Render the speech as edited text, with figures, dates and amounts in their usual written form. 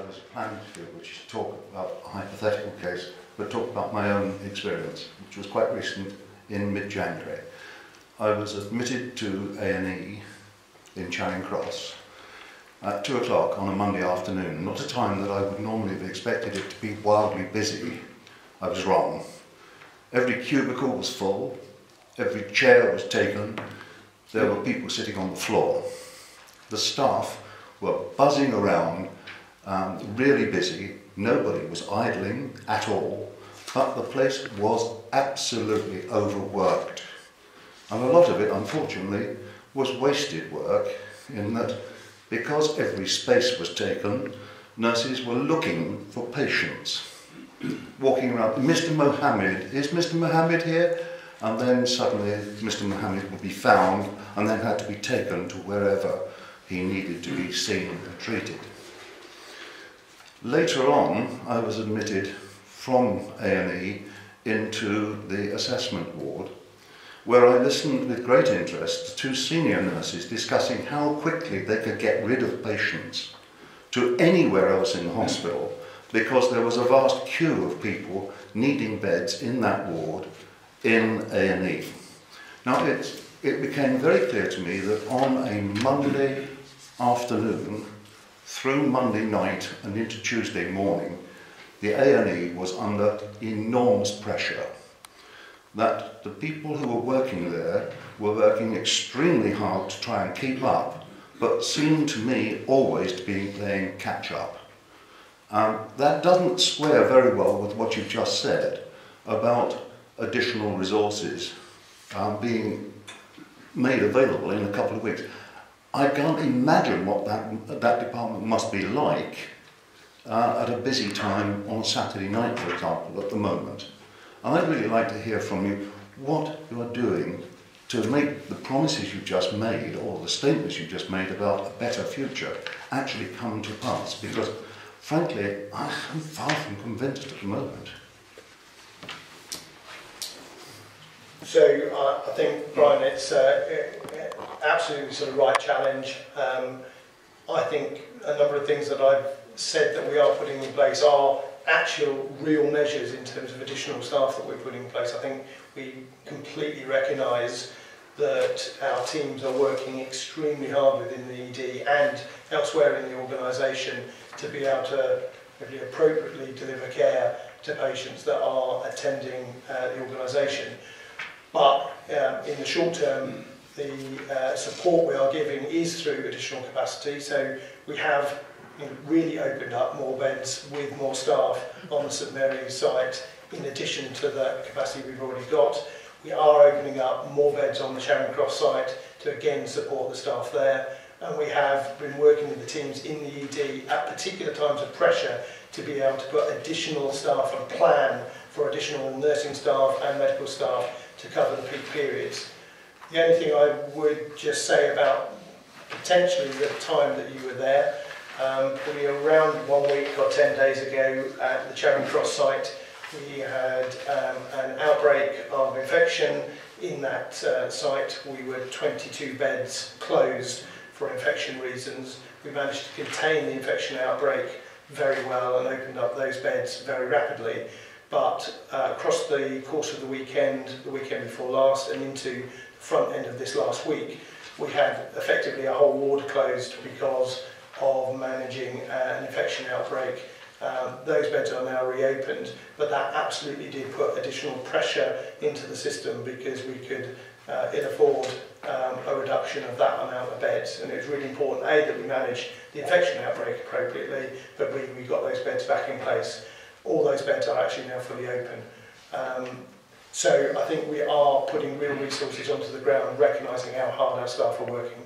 was planning to do, which is talk about a hypothetical case, but talk about my own experience, which was quite recent in mid-January. I was admitted to A&E in Charing Cross at 2 o'clock on a Monday afternoon, not a time that I would normally have expected it to be wildly busy. I was wrong. Every cubicle was full, every chair was taken, there were people sitting on the floor. The staff were buzzing around, really busy, nobody was idling at all, but the place was absolutely overworked. And a lot of it, unfortunately, was wasted work in that because every space was taken, nurses were looking for patients, walking around. Mr. Mohammed, is Mr. Mohammed here? And then suddenly Mr. Mohammed would be found and then had to be taken to wherever he needed to be seen and treated. Later on, I was admitted from A&E into the assessment ward, where I listened with great interest to senior nurses discussing how quickly they could get rid of patients to anywhere else in the hospital, because there was a vast queue of people needing beds in that ward in A&E. Now it became very clear to me that on a Monday afternoon, through Monday night and into Tuesday morning, the A&E was under enormous pressure. That the people who were working there were working extremely hard to try and keep up, but seemed to me always to be playing catch up. That doesn't square very well with what you've just said about additional resources being made available in a couple of weeks. I can't imagine what that department must be like at a busy time on Saturday night, for example, at the moment. And I'd really like to hear from you what you are doing to make the promises you've just made, or the statements you've just made about a better future, actually come to pass. Because, frankly, I'm far from convinced at the moment. So I think, Bryan, it's absolutely sort of right challenge. I think a number of things that I've said that we are putting in place are actual real measures in terms of additional staff that we're putting in place. I think we completely recognise that our teams are working extremely hard within the ED and elsewhere in the organisation to be able to really appropriately deliver care to patients that are attending the organisation. But in the short term, the support we are giving is through additional capacity. So we have really opened up more beds with more staff on the St Mary's site in addition to the capacity we've already got. We are opening up more beds on the Charing Cross site to again support the staff there, and we have been working with the teams in the ED at particular times of pressure to be able to put additional staff and plan for additional nursing staff and medical staff to cover the peak periods. The only thing I would just say about potentially the time that you were there, we around 1 week or 10 days ago at the Charing Cross site, we had an outbreak of infection in that site. We were 22 beds closed for infection reasons. We managed to contain the infection outbreak very well and opened up those beds very rapidly. But across the course of the weekend before last and into the front end of this last week, we had effectively a whole ward closed because of managing an infection outbreak. Those beds are now reopened, but that absolutely did put additional pressure into the system because we could ill afford a reduction of that amount of beds. And it was really important, A, that we manage the infection outbreak appropriately, but B, we got those beds back in place. All those beds are actually now fully open. So I think we are putting real resources onto the ground, recognising how hard our staff are working.